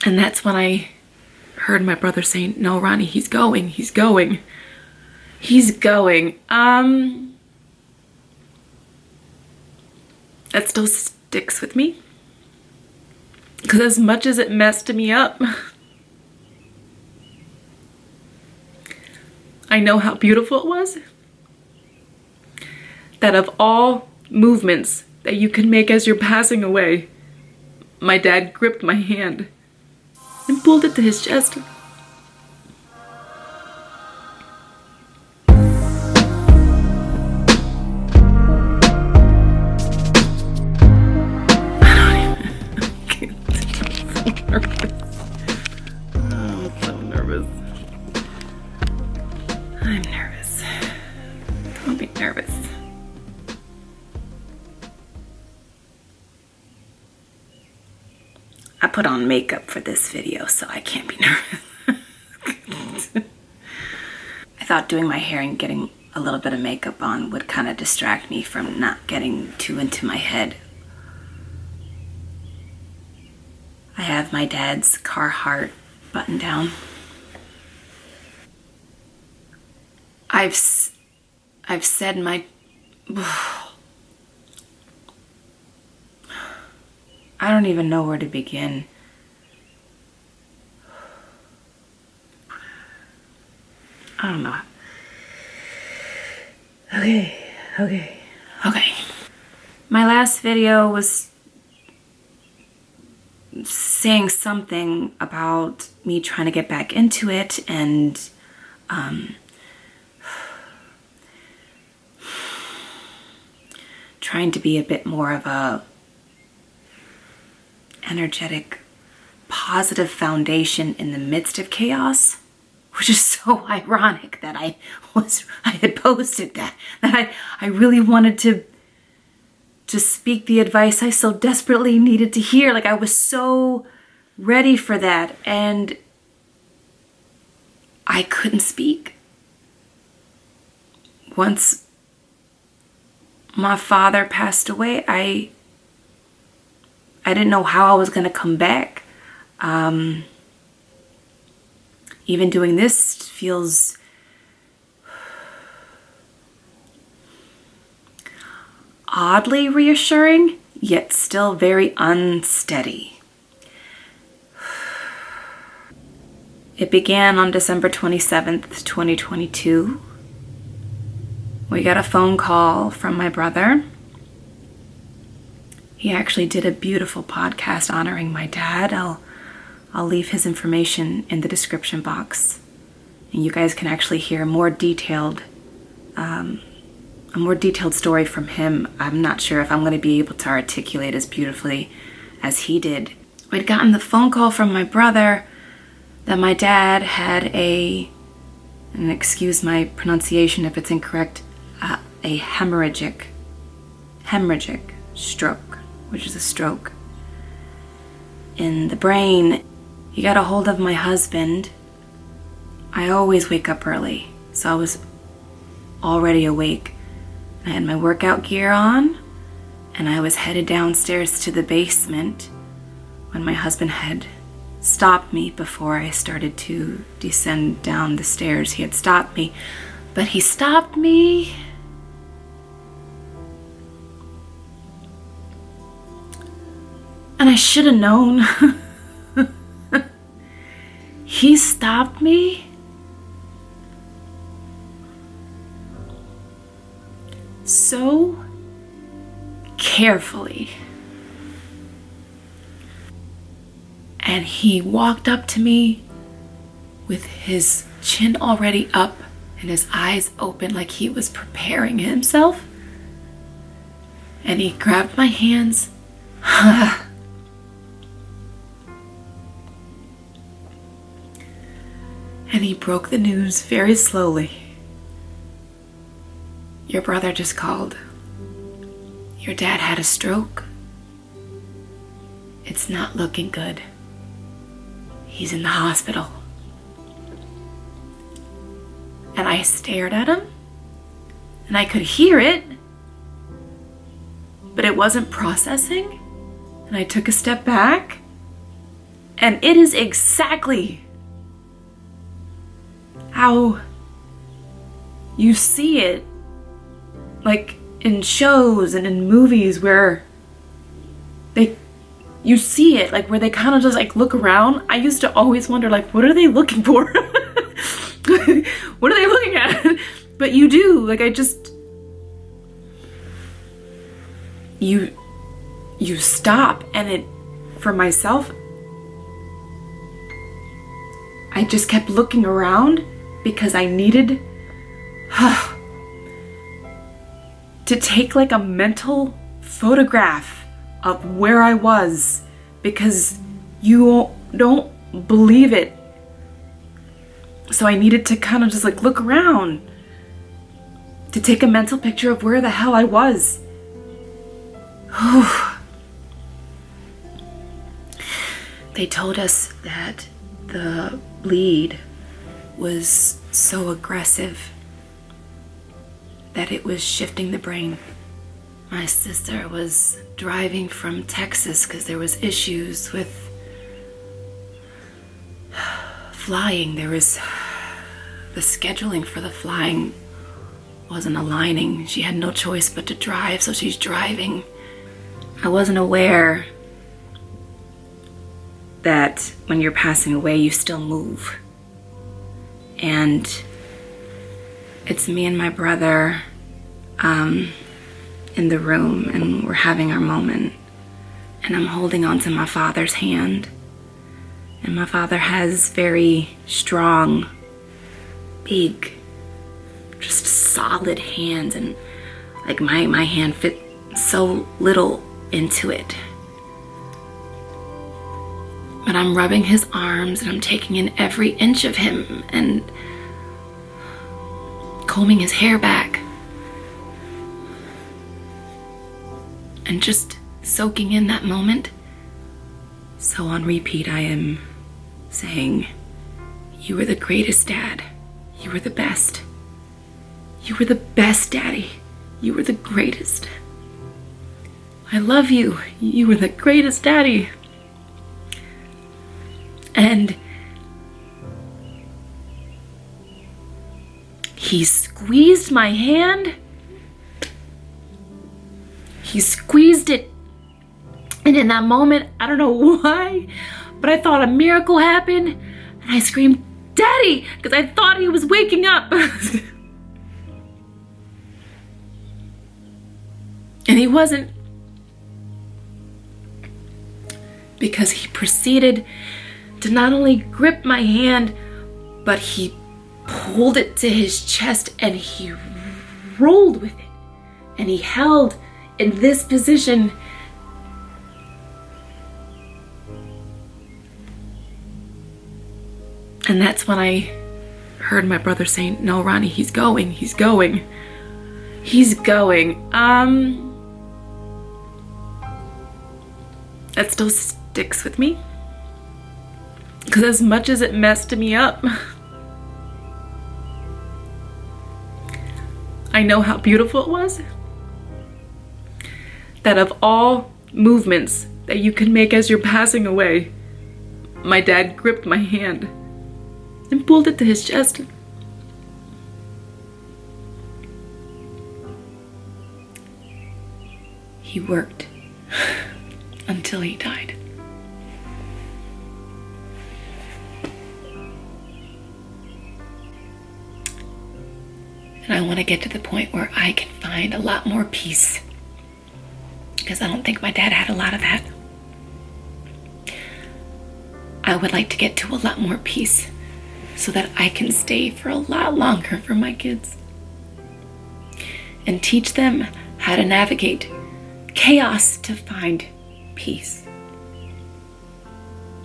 And that's when I heard my brother saying, no, Ronnie, he's going, he's going, he's going. That still sticks with me. Because as much as it messed me up, I know how beautiful it was. That of all movements that you can make as you're passing away, my dad gripped my hand and pulled it to his chest. I'm nervous. Don't be nervous. I put on makeup for this video, so I can't be nervous. I thought doing my hair and getting a little bit of makeup on would kind of distract me from not getting too into my head. I have my dad's Carhartt button down. I've said my... I don't even know where to begin. I don't know. Okay. My last video was saying something about me trying to get back into it and trying to be a bit more of a energetic, positive foundation in the midst of chaos, which is so ironic that I had posted that I really wanted to speak the advice I so desperately needed to hear. Like, I was so ready for that, and I couldn't speak. Once my father passed away, I didn't know how I was going to come back. Even doing this feels oddly reassuring, yet still very unsteady. It began on December 27th, 2022. We got a phone call from my brother. He actually did a beautiful podcast honoring my dad. I'll leave his information in the description box, and you guys can actually hear a more detailed story from him. I'm not sure if I'm going to be able to articulate as beautifully as he did. We'd gotten the phone call from my brother that my dad had and excuse my pronunciation if it's incorrect, a hemorrhagic stroke, which is a stroke in the brain. He got a hold of my husband. I always wake up early, so I was already awake. I had my workout gear on, and I was headed downstairs to the basement when my husband had stopped me before I started to descend down the stairs. He had stopped me, but he stopped me and I should have known. He stopped me so carefully. And he walked up to me with his chin already up and his eyes open like he was preparing himself. And he grabbed my hands. And he broke the news very slowly. Your brother just called. Your dad had a stroke. It's not looking good. He's in the hospital. And I stared at him, and I could hear it, but it wasn't processing. And I took a step back, And it is exactly how you see it, like in shows and in movies where you see it, like where they kind of just like look around. I used to always wonder, like, what are they looking for? What are they looking at? But you do, like, you stop, and it, for myself, I just kept looking around because I needed to take like a mental photograph of where I was, because you don't believe it. So I needed to kind of just like look around to take a mental picture of where the hell I was. They told us that the bleed was so aggressive that it was shifting the brain. My sister was driving from Texas because there was issues with flying. There was the scheduling for the flying wasn't aligning. She had no choice but to drive, so she's driving. I wasn't aware that when you're passing away, you still move. And it's me and my brother in the room, and we're having our moment. And I'm holding on to my father's hand. And my father has very strong, big, just solid hands. And like my hand fit so little into it. But I'm rubbing his arms and I'm taking in every inch of him and combing his hair back. And just soaking in that moment. So on repeat, I am saying, you were the greatest dad. You were the best. You were the best daddy. You were the greatest. I love you. You were the greatest daddy. And he squeezed my hand. He squeezed it. And in that moment, I don't know why, but I thought a miracle happened. And I screamed, "Daddy!" because I thought he was waking up. And he wasn't. Because he proceeded to not only grip my hand, but he pulled it to his chest and he rolled with it. And he held in this position. And that's when I heard my brother saying, "No, Ronnie, he's going, he's going, he's going." That still sticks with me. Because as much as it messed me up, I know how beautiful it was. That of all movements that you can make as you're passing away, my dad gripped my hand and pulled it to his chest. He worked until he died. And I want to get to the point where I can find a lot more peace, because I don't think my dad had a lot of that. I would like to get to a lot more peace so that I can stay for a lot longer for my kids and teach them how to navigate chaos to find peace.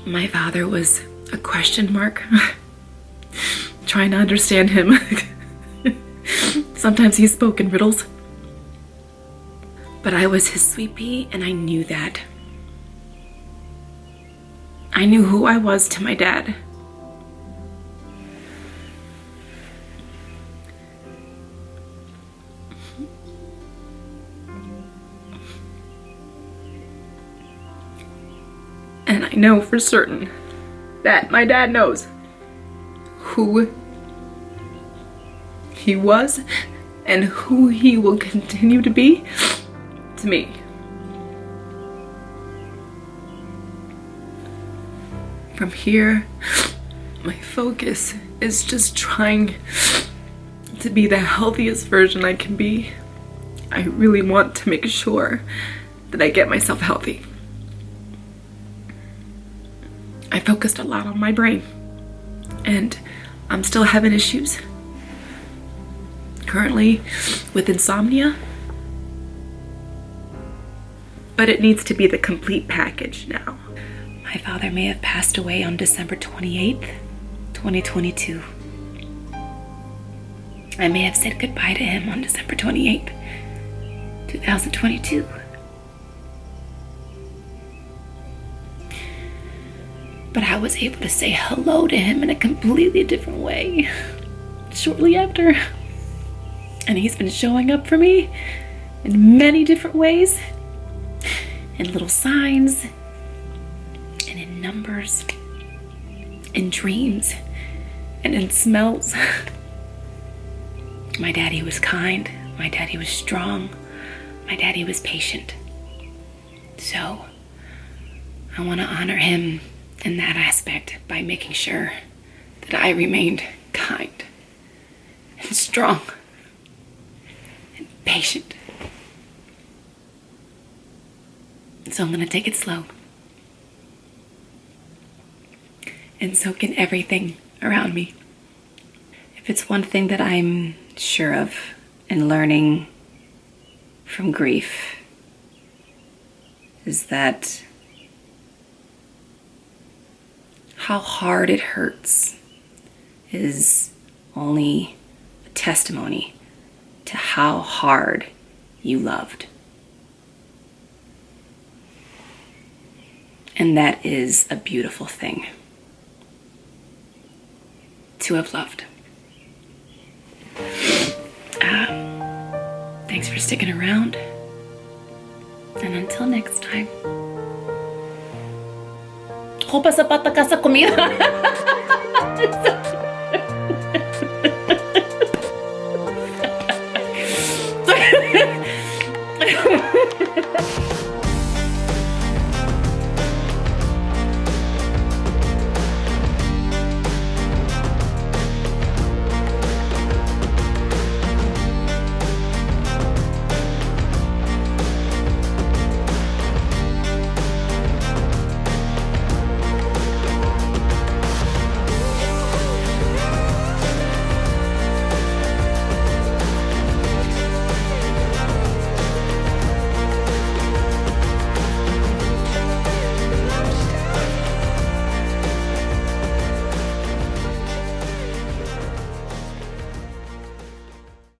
My father was a question mark. Trying to understand him. Sometimes he spoke in riddles. But I was his sweet pea, and I knew that. I knew who I was to my dad. And I know for certain that my dad knows who he was and who he will continue to be to me. From here, my focus is just trying to be the healthiest version I can be. I really want to make sure that I get myself healthy. I focused a lot on my brain, and I'm still having issues currently with insomnia, but it needs to be the complete package now. My father may have passed away on December 28th, 2022. I may have said goodbye to him on December 28th, 2022. But I was able to say hello to him in a completely different way shortly after. And he's been showing up for me in many different ways, in little signs, and in numbers, in dreams, and in smells. My daddy was kind, my daddy was strong, my daddy was patient. So I want to honor him in that aspect by making sure that I remained kind and strong and patient. So I'm going to take it slow and soak in everything around me. If it's one thing that I'm sure of in learning from grief, is that how hard it hurts is only a testimony to how hard you loved. And that is a beautiful thing, to have loved. Thanks for sticking around. And until next time. Roupa, sapato, caça, comida.